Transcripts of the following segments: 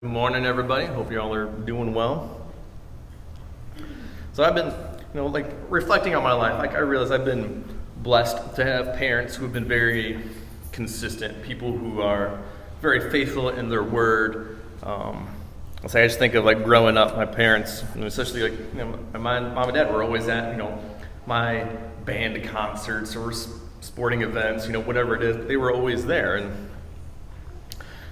Good morning, everybody. Hope you all are doing well. So I've been, reflecting on my life. I realize I've been blessed to have parents who have been very consistent, people who are very faithful in their word. I just think of growing up, my parents, and especially my mom and dad were always at my band concerts or sporting events, whatever it is. They were always there, and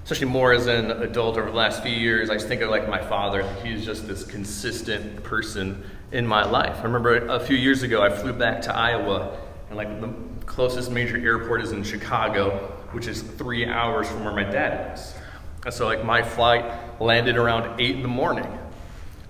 especially more as an adult over the last few years, I just think of my father. He's just this consistent person in my life. I remember a few years ago, I flew back to Iowa, and the closest major airport is in Chicago, which is 3 hours from where my dad is. And so my flight landed around 8 in the morning,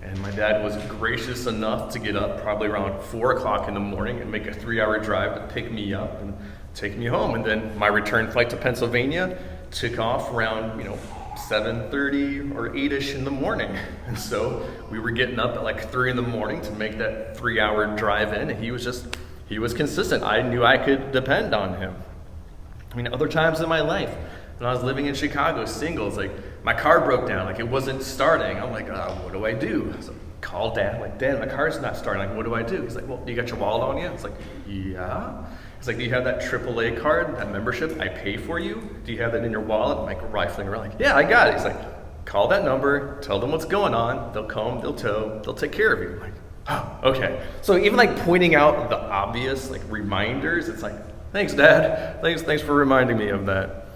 and my dad was gracious enough to get up probably around 4 o'clock in the morning and make a 3-hour drive to pick me up and take me home. And then my return flight to Pennsylvania took off around 7:30 or 8ish in the morning. And so we were getting up at 3 in the morning to make that 3-hour drive in, and he was consistent. I knew I could depend on him. Other times in my life, when I was living in Chicago, single, it's my car broke down, it wasn't starting. I'm what do I do? So call Dad, Dad, my car's not starting. What do I do? He's well, you got your wallet on you? It's yeah. He's do you have that AAA card, that membership I pay for you? Do you have that in your wallet? I'm rifling around, yeah, I got it. He's call that number, tell them what's going on. They'll come, they'll tow, they'll take care of you. I'm oh, okay. So even pointing out the obvious, reminders, it's thanks, Dad. Thanks for reminding me of that.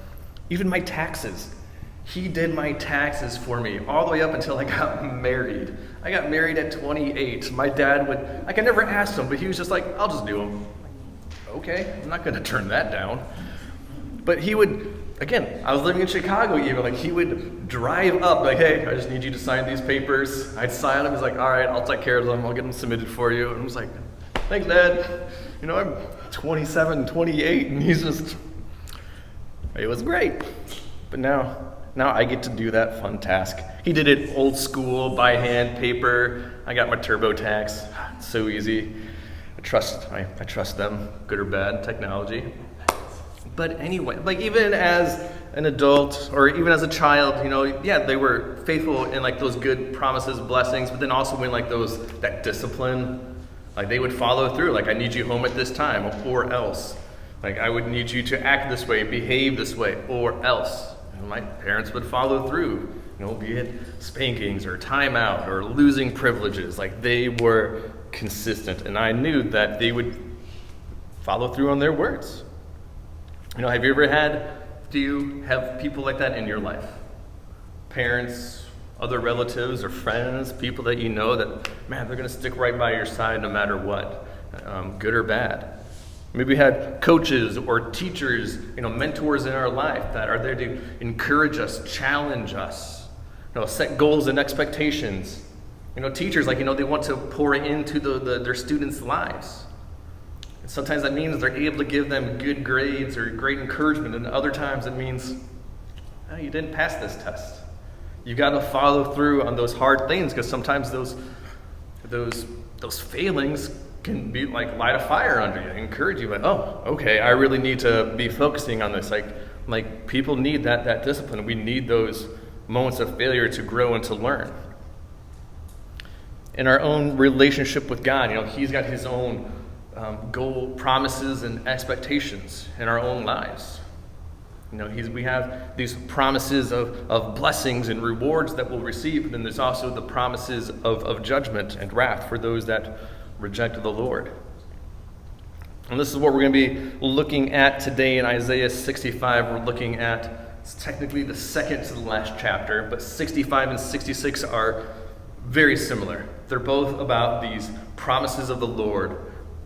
Even my taxes. He did my taxes for me all the way up until I got married. I got married at 28. My dad would, I never asked him, but he was just I'll just do them. Okay, I'm not going to turn that down. But he would, again, I was living in Chicago even, he would drive up, hey, I just need you to sign these papers. I'd sign them. He's all right, I'll take care of them. I'll get them submitted for you. And I was thanks, Dad. I'm 27, 28, and he's just, it was great. But now I get to do that fun task. He did it old school, by hand, paper. I got my TurboTax. It's so easy. I trust them, good or bad, technology. But anyway, even as an adult or even as a child, they were faithful in those good promises, blessings, but then also in that discipline, they would follow through. I need you home at this time or else. I would need you to act this way, behave this way or else. My parents would follow through, be it spankings or timeout or losing privileges. They were consistent, and I knew that they would follow through on their words. Do you have people like that in your life? Parents, other relatives or friends, people that that, man, they're going to stick right by your side no matter what, good or bad. Maybe we had coaches or teachers, mentors in our life that are there to encourage us, challenge us, set goals and expectations. Teachers, they want to pour into their students' lives. And sometimes that means they're able to give them good grades or great encouragement, and other times it means, oh, you didn't pass this test. You got to follow through on those hard things, because sometimes those failings can be light a fire under you, encourage you, oh, okay, I really need to be focusing on this. People need that discipline. We need those moments of failure to grow and to learn. In our own relationship with God, He's got His own goal, promises, and expectations in our own lives. We have these promises of blessings and rewards that we'll receive, but then there's also the promises of judgment and wrath for those that reject the Lord. And this is what we're going to be looking at today in Isaiah 65. We're looking at, it's technically the second to the last chapter, but 65 and 66 are very similar. They're both about these promises of the Lord,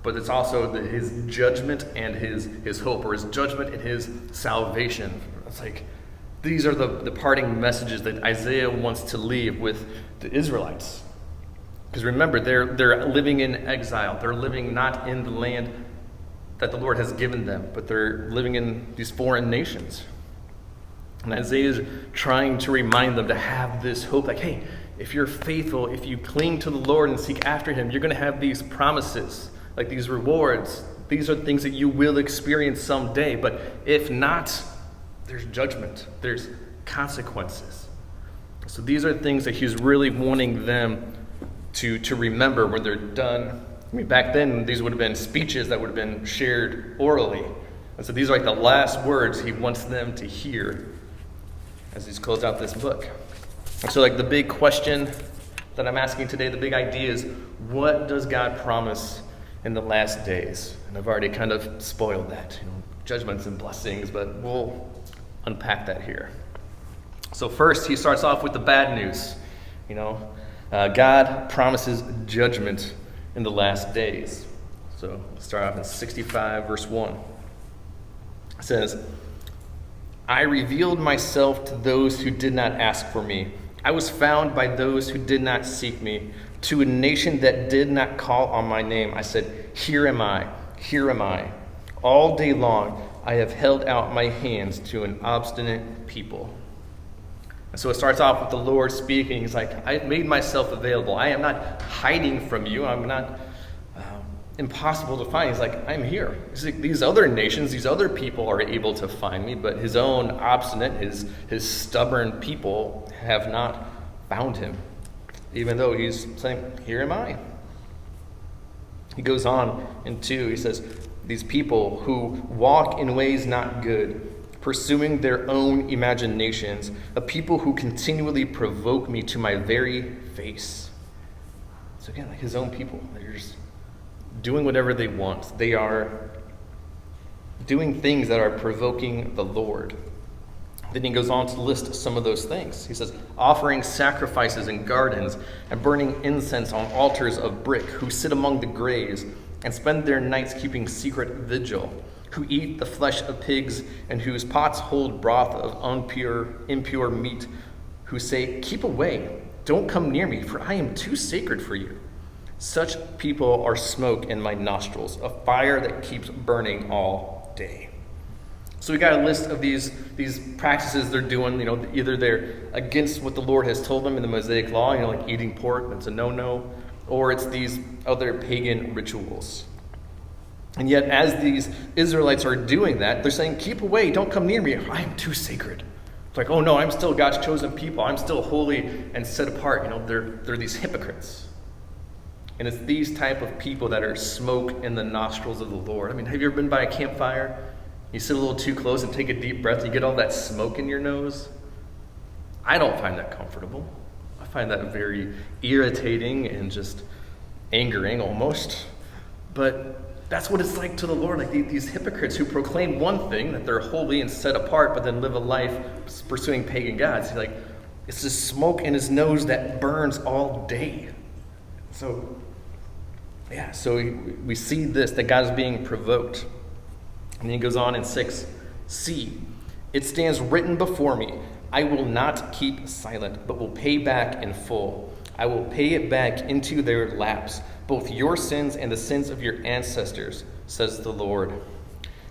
but it's also His judgment and His hope, or His judgment and His salvation. It's these are the parting messages that Isaiah wants to leave with the Israelites. Because remember, they're living in exile. They're living not in the land that the Lord has given them, but they're living in these foreign nations. And Isaiah is trying to remind them to have this hope, hey, if you're faithful, if you cling to the Lord and seek after Him, you're going to have these promises, these rewards. These are things that you will experience someday. But if not, there's judgment. There's consequences. So these are things that he's really wanting them to remember when they're done. I mean, back then, these would have been speeches that would have been shared orally. And so these are like the last words he wants them to hear as he's closed out this book. And so like the big question that I'm asking today, the big idea is, what does God promise in the last days? And I've already kind of spoiled that, judgments and blessings, but we'll unpack that here. So first, he starts off with the bad news. God promises judgment in the last days. So let's start off in 65, verse 1. It says, I revealed myself to those who did not ask for me. I was found by those who did not seek me. To a nation that did not call on my name, I said, here am I, here am I. All day long, I have held out my hands to an obstinate people. And so it starts off with the Lord speaking. He's like, I've made myself available. I am not hiding from you. I'm not impossible to find. He's like, I'm here. He's like, these other nations, these other people are able to find me, but his own obstinate, his stubborn people have not found him, even though he's saying, here am I. He goes on in 2, he says, these people who walk in ways not good, pursuing their own imaginations, a people who continually provoke me to my very face. So again, like his own people, they're just doing whatever they want. They are doing things that are provoking the Lord. Then he goes on to list some of those things. He says, offering sacrifices in gardens and burning incense on altars of brick, who sit among the graves and spend their nights keeping secret vigil, who eat the flesh of pigs and whose pots hold broth of impure meat, who say, keep away, don't come near me, for I am too sacred for you. Such people are smoke in my nostrils, a fire that keeps burning all day. So we got a list of these practices they're doing. Either they're against what the Lord has told them in the Mosaic Law, like eating pork, that's a no-no, or it's these other pagan rituals. And yet, as these Israelites are doing that, they're saying, keep away, don't come near me, I am too sacred. It's like, oh no, I'm still God's chosen people. I'm still holy and set apart. They're these hypocrites. And it's these type of people that are smoke in the nostrils of the Lord. I mean, have you ever been by a campfire? You sit a little too close and take a deep breath, and you get all that smoke in your nose. I don't find that comfortable. I find that very irritating and just angering almost. But that's what it's like to the Lord, like these hypocrites who proclaim one thing, that they're holy and set apart, but then live a life pursuing pagan gods. He's like, it's this smoke in his nose that burns all day. So we see this, that God is being provoked. And then he goes on in 6, see, it stands written before me, I will not keep silent, but will pay back in full. I will pay it back into their laps, both your sins and the sins of your ancestors, says the Lord.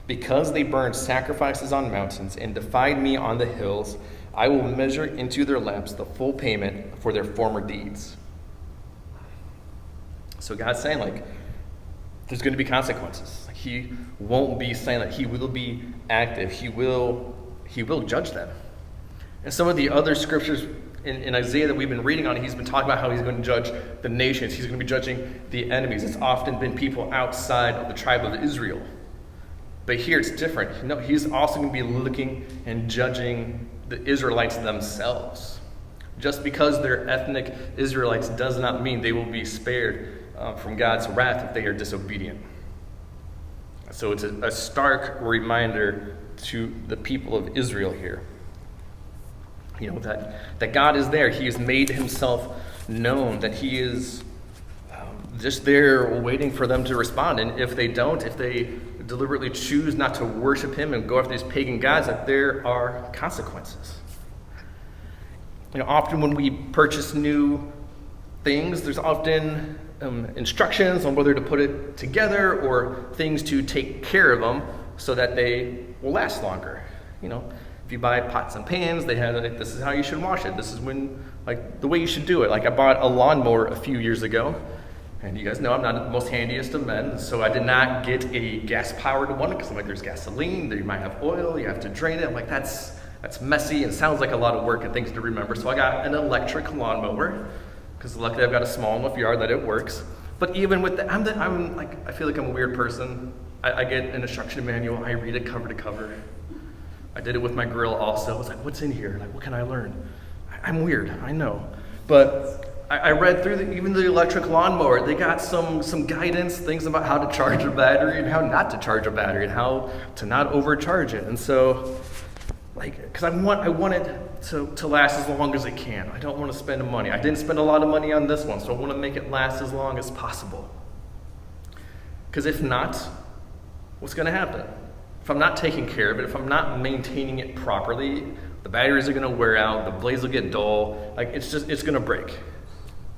Because they burned sacrifices on mountains and defied me on the hills, I will measure into their laps the full payment for their former deeds. So God's saying, there's going to be consequences. He won't be silent. He will be active. He will judge them. And some of the other scriptures in Isaiah that we've been reading on, he's been talking about how he's going to judge the nations. He's going to be judging the enemies. It's often been people outside of the tribe of Israel. But here it's different. He's also going to be looking and judging the Israelites themselves. Just because they're ethnic Israelites does not mean they will be spared from God's wrath if they are disobedient. So it's a stark reminder to the people of Israel here. That God is there. He has made himself known, that he is just there waiting for them to respond. And if they don't, if they deliberately choose not to worship him and go after these pagan gods, that there are consequences. Often when we purchase new things, there's often instructions on whether to put it together or things to take care of them so that they will last longer. If you buy pots and pans, they have this is how you should wash it. This is the way you should do it. I bought a lawnmower a few years ago, and you guys know I'm not the most handiest of men, so I did not get a gas-powered one because there's gasoline, you might have oil, you have to drain it. That's that's messy and sounds like a lot of work and things to remember. So I got an electric lawnmower, because luckily I've got a small enough yard that it works. But even with that, I feel like I'm a weird person. I get an instruction manual, I read it cover to cover. I did it with my grill also. I was like, what's in here? Like, what can I learn? I'm weird, I know. But I read through even the electric lawnmower. They got some guidance, things about how to charge a battery and how not to charge a battery and how to not overcharge it. And so, because I want it to last as long as it can. I don't want to spend money. I didn't spend a lot of money on this one, so I want to make it last as long as possible. Because if not, what's going to happen? If I'm not taking care of it, if I'm not maintaining it properly, the batteries are going to wear out, the blades will get dull, it's going to break.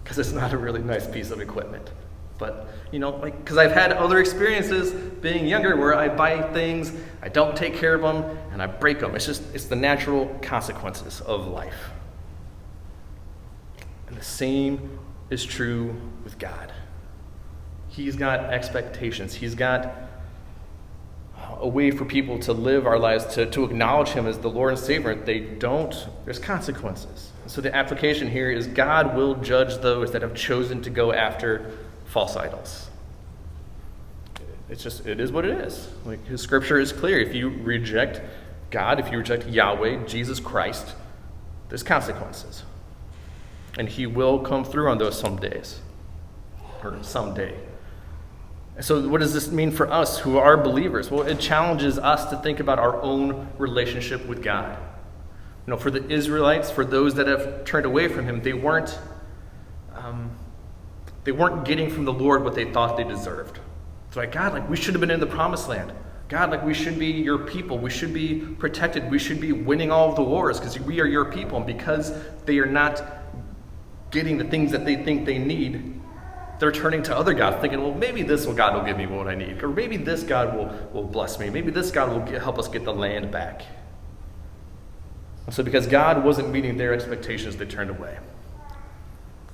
Because it's not a really nice piece of equipment. But, because I've had other experiences being younger where I buy things, I don't take care of them, and I break them. It's the natural consequences of life. And the same is true with God. He's got expectations. He's got a way for people to live our lives, to acknowledge him as the Lord and Savior. If they don't, there's consequences. So the application here is God will judge those that have chosen to go after false idols. It is what it is. His scripture is clear. If you reject God, if you reject Yahweh, Jesus Christ, there's consequences. And he will come through on those some days, or someday. So what does this mean for us who are believers? Well, it challenges us to think about our own relationship with God. For the Israelites, for those that have turned away from him, they weren't getting from the Lord what they thought they deserved. It's like, God, we should have been in the promised land. God, we should be your people. We should be protected. We should be winning all of the wars because we are your people. And because they are not getting the things that they think they need, they're turning to other gods, thinking, well, maybe this God will give me what I need. Or maybe this God will bless me. Maybe this God will help us get the land back. And so because God wasn't meeting their expectations, they turned away.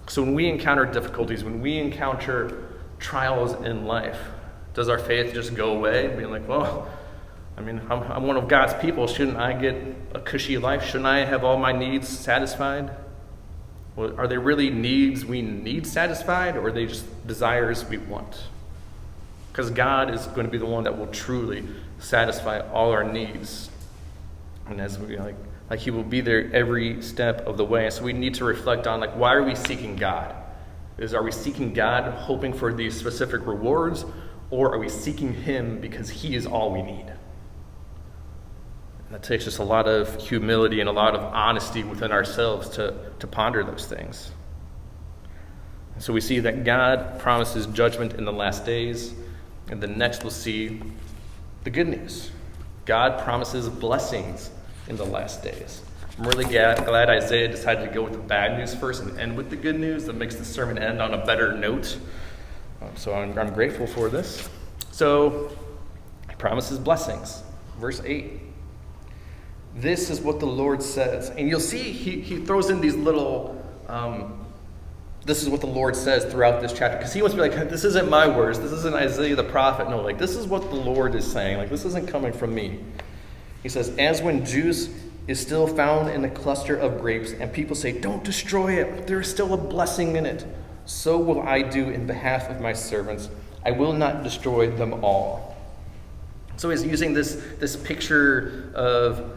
So when we encounter difficulties, when we encounter trials in life, does our faith just go away? Being like, well, I'm one of God's people. Shouldn't I get a cushy life? Shouldn't I have all my needs satisfied? Well, are they really needs we need satisfied, or are they just desires we want? Because God is going to be the one that will truly satisfy all our needs. And as we he will be there every step of the way. So we need to reflect on why are we seeking God? Are we seeking God hoping for these specific rewards, or are we seeking him because he is all we need? And that takes just a lot of humility and a lot of honesty within ourselves to ponder those things. And so we see that God promises judgment in the last days, and then next we'll see the good news. God promises blessings in the last days. I'm really glad Isaiah decided to go with the bad news first and end with the good news. That makes the sermon end on a better note. So I'm grateful for this. So he promises blessings. Verse 8. This is what the Lord says. And you'll see he throws in these little, this is what the Lord says throughout this chapter. Because he wants to be like, this isn't my words. This isn't Isaiah the prophet. No, this is what the Lord is saying. This isn't coming from me. He says, as when juice is still found in a cluster of grapes, and people say, don't destroy it. There is still a blessing in it. So will I do in behalf of my servants. I will not destroy them all. So he's using this picture of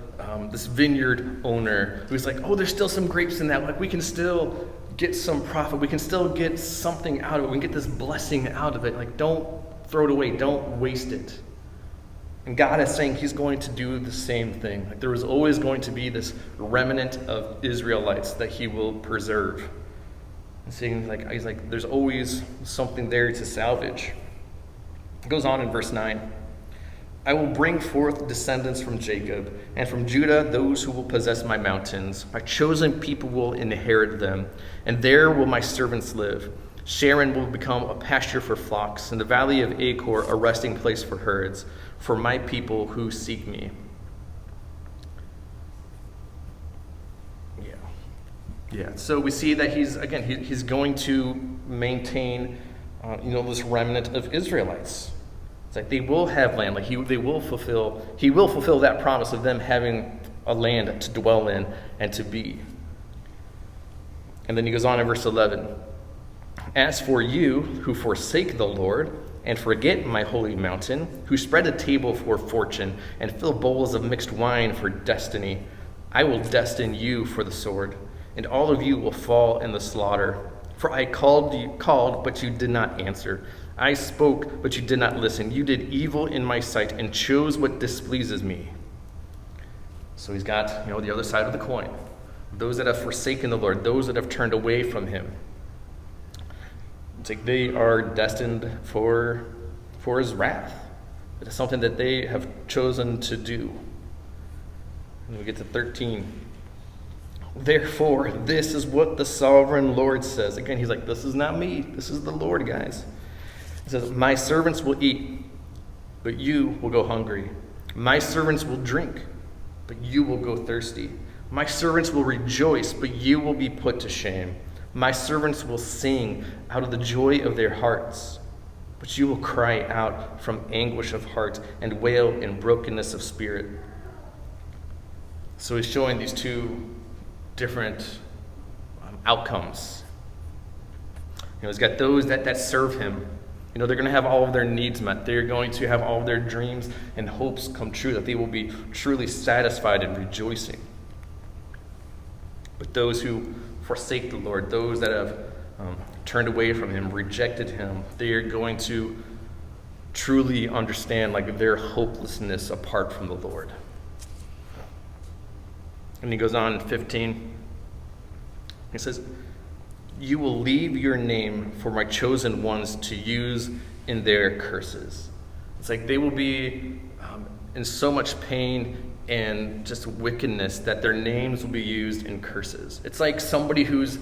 this vineyard owner who's like, oh, there's still some grapes in that. We can still get some profit. We can still get something out of it. We can get this blessing out of it. Don't throw it away. Don't waste it. And God is saying he's going to do the same thing. There is always going to be this remnant of Israelites that he will preserve. And saying he's like, there's always something there to salvage. It goes on in verse 9. I will bring forth descendants from Jacob, and from Judah those who will possess my mountains. My chosen people will inherit them, and there will my servants live. Sharon will become a pasture for flocks, and the valley of Achor a resting place for herds, for my people who seek me. Yeah. So we see that he's going to maintain, this remnant of Israelites. It's they will have land. He will fulfill that promise of them having a land to dwell in and to be. And then he goes on in verse 11. As for you who forsake the Lord and forget my holy mountain, who spread a table for fortune and fill bowls of mixed wine for destiny, I will destine you for the sword, and all of you will fall in the slaughter. For I called, but you did not answer. I spoke, but you did not listen. You did evil in my sight and chose what displeases me. So he's got, the other side of the coin. Those that have forsaken the Lord, those that have turned away from him. It's like they are destined for his wrath. It is something that they have chosen to do. And we get to 13. Therefore, this is what the sovereign Lord says. Again, he's like, this is not me. This is the Lord, guys. He says, my servants will eat, but you will go hungry. My servants will drink, but you will go thirsty. My servants will rejoice, but you will be put to shame. My servants will sing out of the joy of their hearts, but you will cry out from anguish of heart and wail in brokenness of spirit. So he's showing these two different outcomes. He's got those that serve him. They're going to have all of their needs met. They're going to have all of their dreams and hopes come true, that they will be truly satisfied and rejoicing. But those who forsake the Lord, those that have turned away from him, rejected him, they are going to truly understand their hopelessness apart from the Lord. And he goes on in 15. He says, you will leave your name for my chosen ones to use in their curses. It's like they will be in so much pain and just wickedness that their names will be used in curses. It's like somebody whose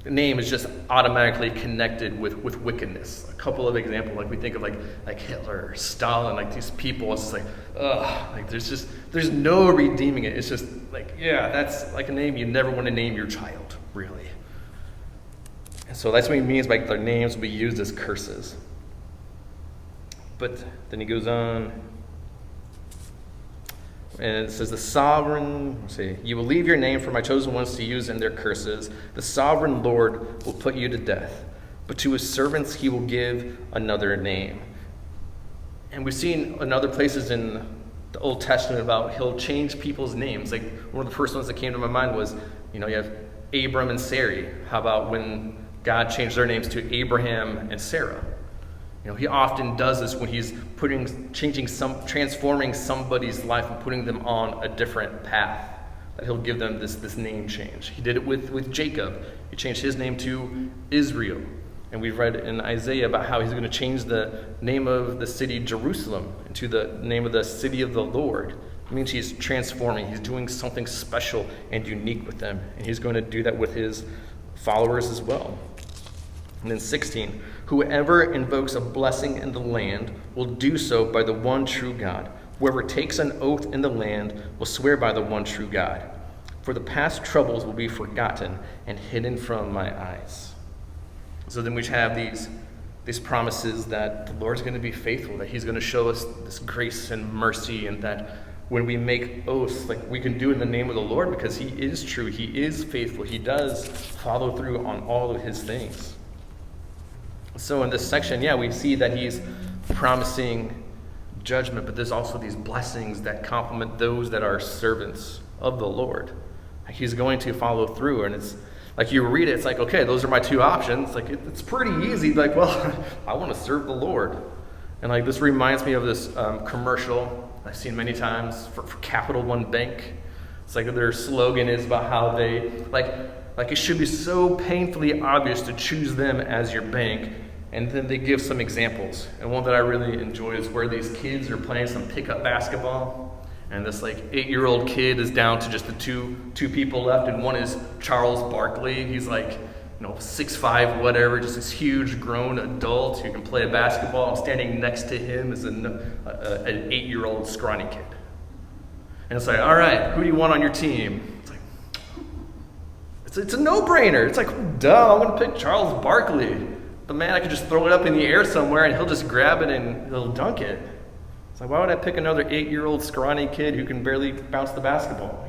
name is just automatically connected with wickedness. A couple of examples, we think of like Hitler or Stalin, these people. It's just there's no redeeming it. It's just that's like a name you never want to name your child, really. And so that's what he means by their names will be used as curses. But then he goes on, and it says, the sovereign, you will leave your name for my chosen ones to use in their curses. The sovereign Lord will put you to death, but to his servants he will give another name. And we've seen in other places in the Old Testament about he'll change people's names. One of the first ones that came to my mind was, you have Abram and Sarai. How about when God changed their names to Abraham and Sarah? He often does this when he's transforming somebody's life and putting them on a different path. That he'll give them this name change. He did it with Jacob. He changed his name to Israel. And we've read in Isaiah about how he's going to change the name of the city Jerusalem into the name of the city of the Lord. It means he's transforming. He's doing something special and unique with them. And he's going to do that with his followers as well. And then 16, whoever invokes a blessing in the land will do so by the one true God. Whoever takes an oath in the land will swear by the one true God. For the past troubles will be forgotten and hidden from my eyes. So then we have these promises that the Lord's going to be faithful, that he's going to show us this grace and mercy, and that when we make oaths, we can do it in the name of the Lord because he is true, he is faithful, he does follow through on all of his things. So in this section, we see that he's promising judgment, but there's also these blessings that complement those that are servants of the Lord. He's going to follow through, and it's you read it, it's okay, those are my two options. It's pretty easy. I want to serve the Lord. And this reminds me of this commercial I've seen many times for Capital One Bank. It's their slogan is about how they, it should be so painfully obvious to choose them as your bank. And then they give some examples. And one that I really enjoy is where these kids are playing some pickup basketball. And this 8-year-old kid is down to just the two people left. And one is Charles Barkley. He's 6'5", whatever, just this huge grown adult who can play a basketball. And standing next to him is an 8-year-old scrawny kid. And it's all right, who do you want on your team? It's a no-brainer. It's duh, I'm going to pick Charles Barkley. The man, I could just throw it up in the air somewhere and he'll just grab it and he'll dunk it. It's why would I pick another 8-year-old scrawny kid who can barely bounce the basketball?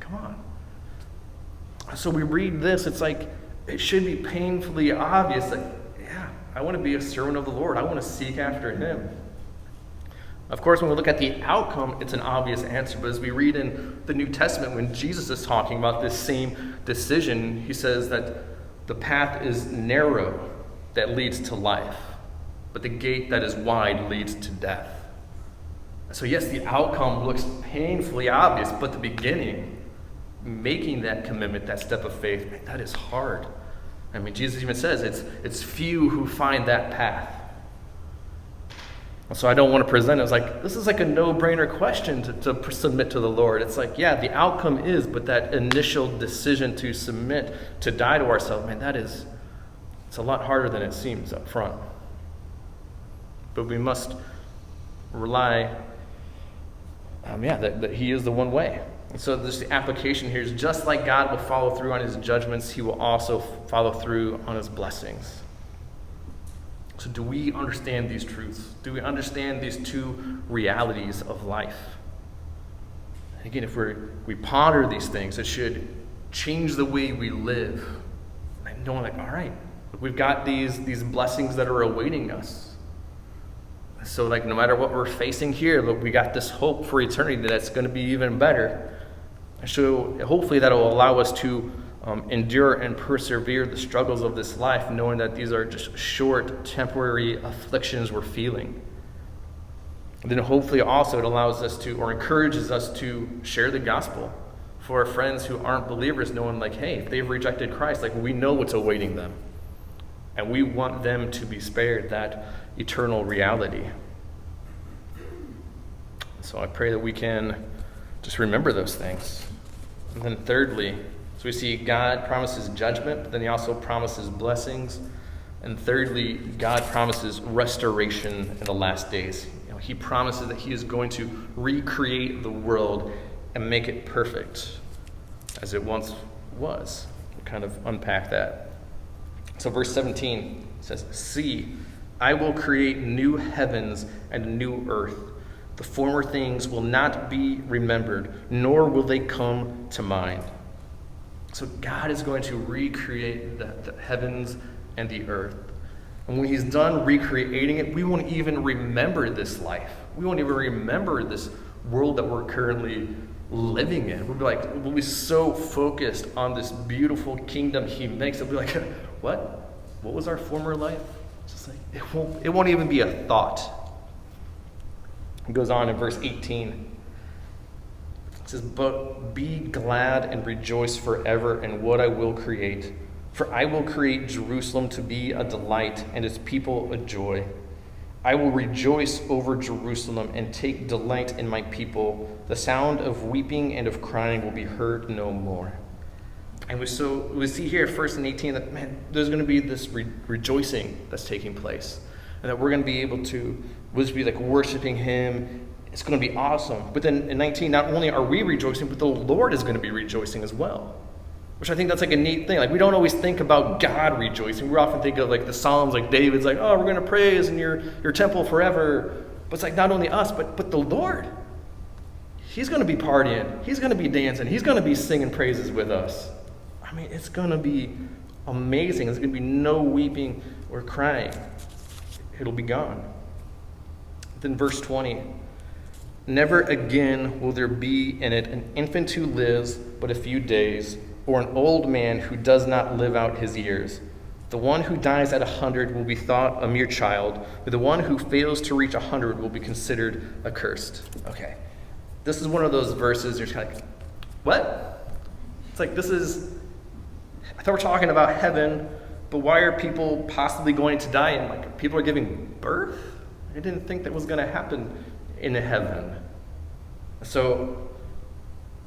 come on. So we read this, it's like, it should be painfully obvious, like, yeah, I want to be a servant of the Lord. I want to seek after him. Of course, when we look at the outcome, it's an obvious answer. But as we read in the New Testament, when Jesus is talking about this same decision, he says that the path is narrow that leads to life, but the gate that is wide leads to death. So yes, the outcome looks painfully obvious, but the beginning, making that commitment, that step of faith, that is hard. I mean, Jesus even says it's few who find that path. So I don't want to present it as like, this is like a no-brainer question to submit to the Lord. It's like, yeah, the outcome is, but that initial decision to submit, to die to ourselves, man, it's a lot harder than it seems up front. But we must rely, that he is the one way. And so the application here is just like God will follow through on his judgments, he will also follow through on his blessings. So do we understand these truths? Do we understand these two realities of life? Again, if we ponder these things, it should change the way we live. And knowing like, all right, we've got these blessings that are awaiting us. So like no matter what we're facing here, but we got this hope for eternity that's going to be even better. So hopefully that will allow us to endure and persevere the struggles of this life, knowing that these are just short, temporary afflictions we're feeling. And then hopefully also it allows us to, or encourages us to share the gospel for our friends who aren't believers, knowing like, hey, if they've rejected Christ, like we know what's awaiting them. And we want them to be spared that eternal reality. So I pray that we can just remember those things. And then thirdly, so we see God promises judgment, but then he also promises blessings. And thirdly, God promises restoration in the last days. He promises that he is going to recreate the world and make it perfect as it once was. We'll kind of unpack that. So verse 17 says, "See, I will create new heavens and a new earth. The former things will not be remembered, nor will they come to mind." So God is going to recreate the heavens and the earth. And when he's done recreating it, we won't even remember this life. We won't even remember this world that we're currently living in. We'll be so focused on this beautiful kingdom he makes that we'll be like, what? What was our former life? It's just like, it won't even be a thought. It goes on in verse 18. It says, "But be glad and rejoice forever in what I will create. For I will create Jerusalem to be a delight and its people a joy. I will rejoice over Jerusalem and take delight in my people. The sound of weeping and of crying will be heard no more." And we see here first in 18 that, man, there's going to be this rejoicing that's taking place. And that we're going to be able to, we'll just be like worshiping him. It's going to be awesome. But then in 19, not only are we rejoicing, but the Lord is going to be rejoicing as well. Which I think that's like a neat thing. Like we don't always think about God rejoicing. We often think of like the Psalms, like David's like, oh, we're going to praise in your temple forever. But it's like not only us, but the Lord. He's going to be partying. He's going to be dancing. He's going to be singing praises with us. I mean, it's going to be amazing. There's going to be no weeping or crying. It'll be gone. Then verse 20. "Never again will there be in it an infant who lives but a few days, or an old man who does not live out his years. The one who dies at 100 will be thought a mere child, but the one who fails to reach 100 will be considered accursed." Okay. This is one of those verses you're just kind of like, what? It's like I thought we're talking about heaven, but why are people possibly going to die? And like people are giving birth? I didn't think that was going to happen in heaven. So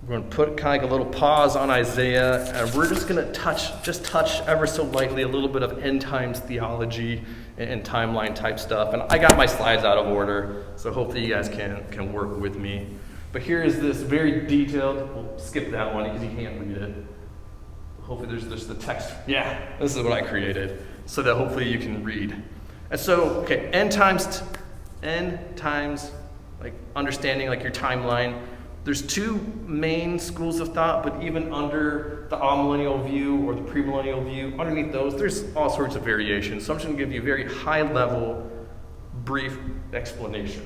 we're going to put kind of like a little pause on Isaiah, and we're just going to touch ever so lightly a little bit of end times theology and timeline type stuff. And I got my slides out of order, so hopefully you guys can work with me. But here is this very detailed, we'll skip that one because you can't read it. Hopefully there's just the text. Yeah, this is what I created, so that hopefully you can read. And so, okay, end times, like understanding like your timeline. there's two main schools of thought, but even under the amillennial view or the premillennial view, underneath those, there's all sorts of variations. So I'm just going to give you a very high-level, brief explanation.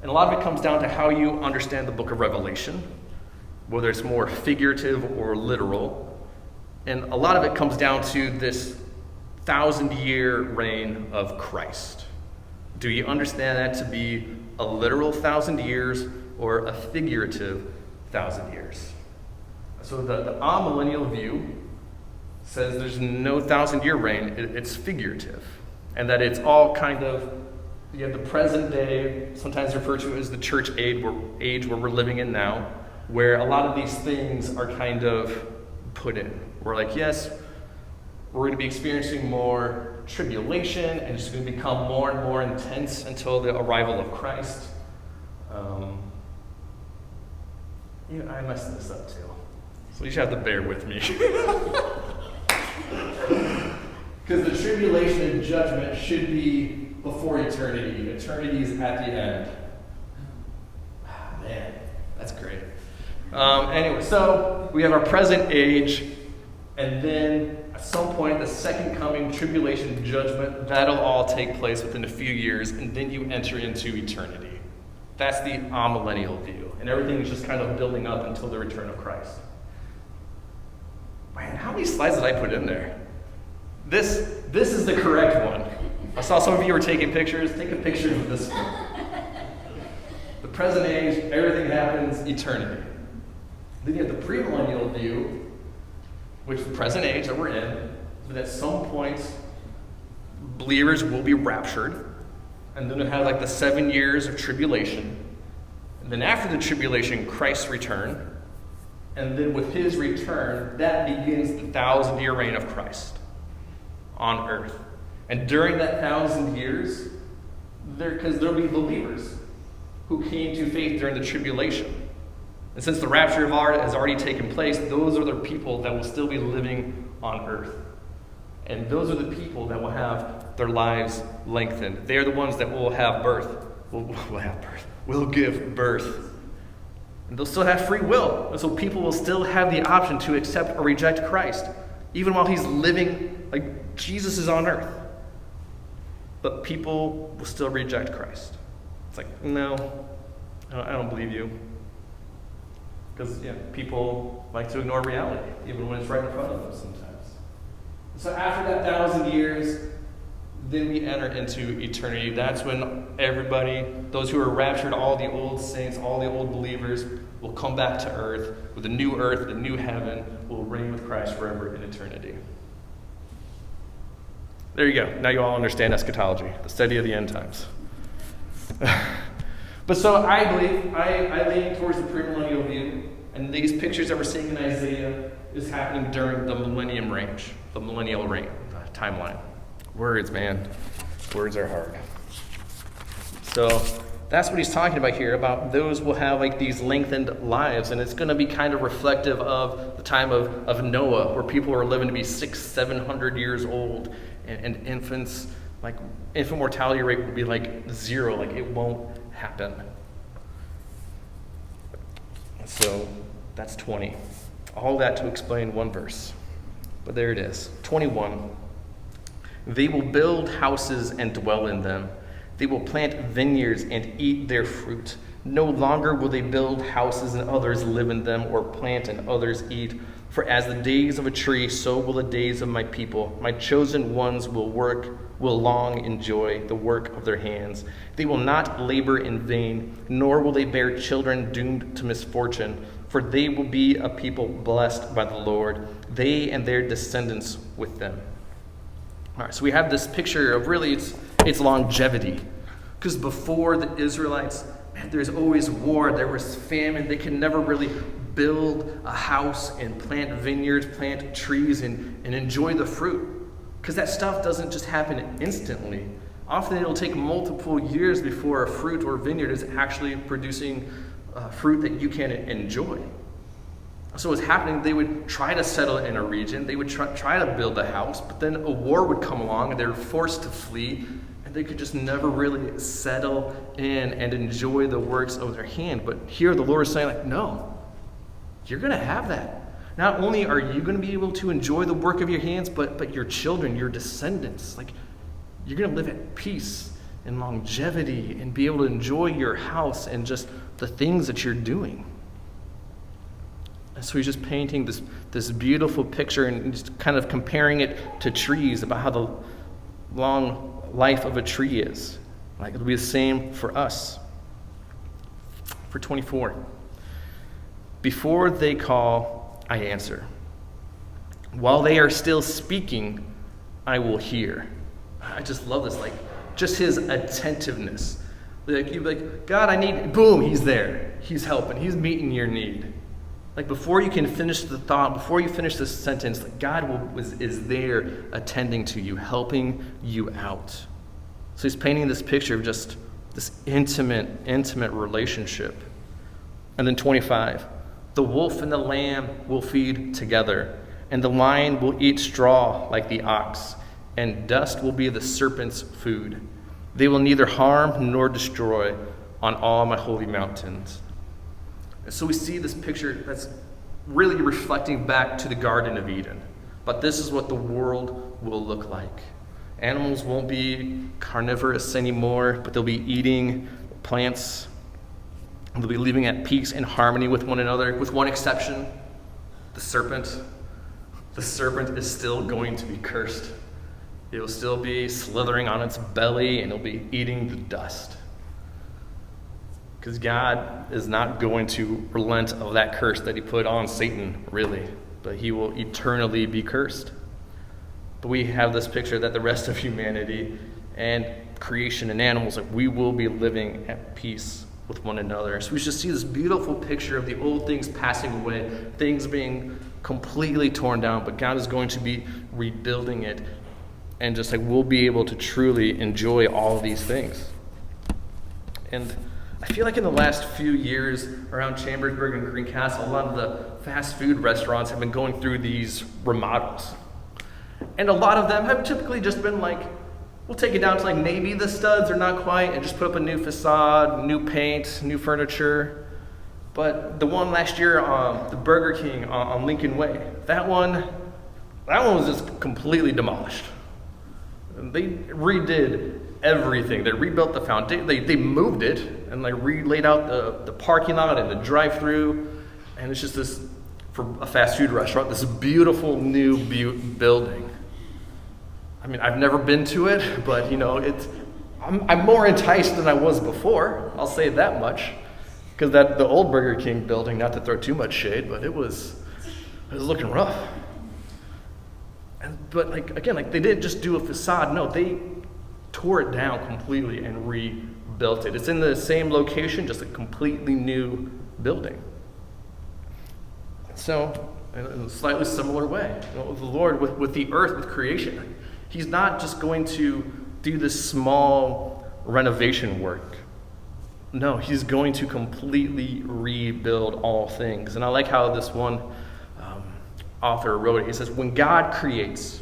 And a lot of it comes down to how you understand the book of Revelation, whether it's more figurative or literal. And a lot of it comes down to this 1,000-year reign of Christ. Do you understand that to be a literal 1,000 years or a figurative 1,000 years? So the amillennial view says there's no 1,000-year reign, it's figurative. And that it's all kind of, you have the present day, sometimes referred to as the church age where we're living in now, where a lot of these things are kind of put in. We're like, yes, we're going to be experiencing more tribulation, and it's going to become more and more intense until the arrival of Christ. I messed this up too, so you should have to bear with me. Because the tribulation and judgment should be before eternity. Eternity is at the end. Man, that's great. Anyway, so we have our present age, and then at some point, the second coming, tribulation, judgment, that'll all take place within a few years, and then you enter into eternity. That's the amillennial view, and everything is just kind of building up until the return of Christ. Man, how many slides did I put in there? This is the correct one. I saw some of you were taking pictures. Take a picture of this one. The present age, everything happens, eternity. Then you have the premillennial view, which is the present age that we're in, but at some point, believers will be raptured, and then it has like the 7 years of tribulation, and then after the tribulation, Christ's return, and then with his return, that begins the 1,000-year reign of Christ on earth. And during that 1,000 years, there'll be believers who came to faith during the tribulation. And since the rapture of art has already taken place, those are the people that will still be living on earth. And those are the people that will have their lives lengthened. They're the ones that will have birth. Will give birth. And they'll still have free will. And so people will still have the option to accept or reject Christ, even while he's living, like Jesus is on earth. But people will still reject Christ. It's like, no, I don't believe you. Because people like to ignore reality, even when it's right in front of them sometimes. So after that 1,000 years, then we enter into eternity. That's when everybody, those who are raptured, all the old saints, all the old believers, will come back to earth with a new earth, a new heaven, will reign with Christ forever in eternity. There you go. Now you all understand eschatology, the study of the end times. But so I believe, I lean towards the premillennial view, and these pictures that we're seeing in Isaiah is happening during the millennium range, the millennial reign, timeline. Words, man. Words are hard. So that's what he's talking about here, about those will have like these lengthened lives, and it's going to be kind of reflective of the time of Noah, where people are living to be 600-700 years old, and infants, like infant mortality rate will be like 0, like it won't happen. So that's 20. All that to explain one verse. But there it is. 21. They will build houses and dwell in them. They will plant vineyards and eat their fruit. No longer will they build houses and others live in them, or plant and others eat. For as the days of a tree, so will the days of my people. My chosen ones will long enjoy the work of their hands. They will not labor in vain, nor will they bear children doomed to misfortune. For they will be a people blessed by the Lord, they and their descendants with them. All right, so we have this picture of really its longevity. Because before the Israelites, man, there's always war, there was famine. They could never really build a house and plant vineyards, plant trees, and enjoy the fruit. Because that stuff doesn't just happen instantly. Often it'll take multiple years before a fruit or vineyard is actually producing fruit that you can enjoy. So what's happening, they would try to settle in a region, they would try to build a house, but then a war would come along and they were forced to flee, And they could just never really settle in and enjoy the works of their hand. But here the Lord is saying, like, no, you're going to have that. Not only are you going to be able to enjoy the work of your hands, but your children, your descendants, like, you're going to live at peace and longevity and be able to enjoy your house and just the things that you're doing. And so he's just painting this beautiful picture and just kind of comparing it to trees, about how the long life of a tree is. Like, it'll be the same for us. For 24. Before they call, I answer. While they are still speaking, I will hear. I just love this, like, just his attentiveness. Like, you'd be like, God, I need, boom, he's there. He's helping. He's meeting your need. Like, before you can finish the thought, before you finish this sentence, like, God is there attending to you, helping you out. So he's painting this picture of just this intimate relationship. And then 25, the wolf and the lamb will feed together, and the lion will eat straw like the ox, and dust will be the serpent's food. They will neither harm nor destroy on all my holy mountains. And so we see this picture that's really reflecting back to the Garden of Eden. But this is what the world will look like. Animals won't be carnivorous anymore, but they'll be eating plants. They'll be living at peace and harmony with one another, with one exception, the serpent. The serpent is still going to be cursed. It will still be slithering on its belly, and it'll be eating the dust. Because God is not going to relent of that curse that he put on Satan, really. But he will eternally be cursed. But we have this picture that the rest of humanity and creation and animals, like, we will be living at peace with one another. So we just see this beautiful picture of the old things passing away, things being completely torn down, but God is going to be rebuilding it. And just like, we'll be able to truly enjoy all of these things. And I feel like in the last few years around Chambersburg and Greencastle, a lot of the fast food restaurants have been going through these remodels. And a lot of them have typically just been like, we'll take it down to like maybe the studs are not quite, and just put up a new facade, new paint, new furniture. But the one last year, the Burger King on Lincoln Way, that one was just completely demolished. They redid everything. They rebuilt the foundation. They moved it and they laid out the parking lot and the drive-through. And it's just this, for a fast food restaurant, this beautiful new building. I mean, I've never been to it, but I'm more enticed than I was before. I'll say that much, because the old Burger King building, not to throw too much shade, but it was looking rough. But they didn't just do a facade. No, they tore it down completely and rebuilt it. It's in the same location, just a completely new building. So, in a slightly similar way, the Lord with the earth, with creation, he's not just going to do this small renovation work. No, he's going to completely rebuild all things. And I like how this one author wrote it. He says, when God creates,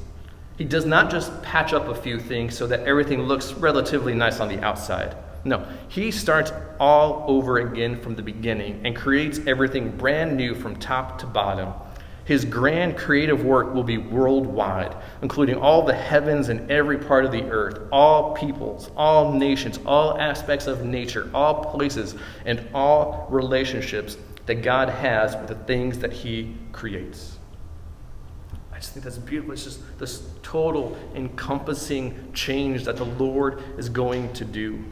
he does not just patch up a few things so that everything looks relatively nice on the outside. No, he starts all over again from the beginning and creates everything brand new from top to bottom. His grand creative work will be worldwide, including all the heavens and every part of the earth, all peoples, all nations, all aspects of nature, all places, and all relationships that God has with the things that he creates. I just think that's beautiful. It's just this total encompassing change that the Lord is going to do.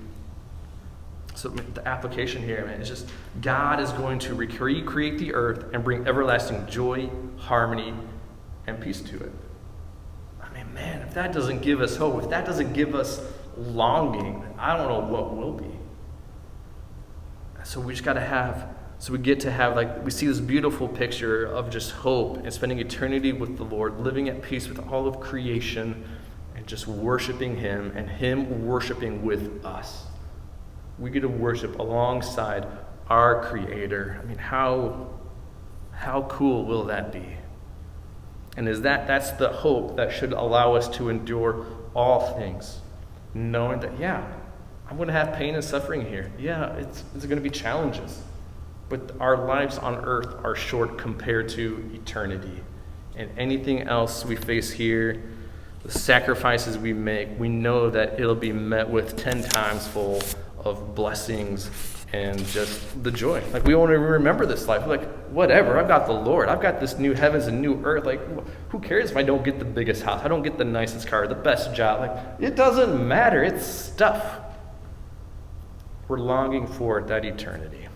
So the application here, man, is just God is going to recreate the earth and bring everlasting joy, harmony, and peace to it. I mean, man, if that doesn't give us hope, if that doesn't give us longing, I don't know what will be. So we just got to have, so we get to have, we see this beautiful picture of just hope and spending eternity with the Lord, living at peace with all of creation, and just worshiping him and him worshiping with us. We get to worship alongside our Creator. I mean, how cool will that be? And that's the hope that should allow us to endure all things. knowing that, yeah, I'm going to have pain and suffering here. Yeah, it's going to be challenges. But our lives on earth are short compared to eternity. And anything else we face here, the sacrifices we make, we know that it'll be met with 10 times full of blessings and just the joy. Like, we won't even remember this life. We're like, whatever, I've got the Lord. I've got this new heavens and new earth. Like, who cares if I don't get the biggest house? I don't get the nicest car, the best job. Like, it doesn't matter. It's stuff. We're longing for that eternity.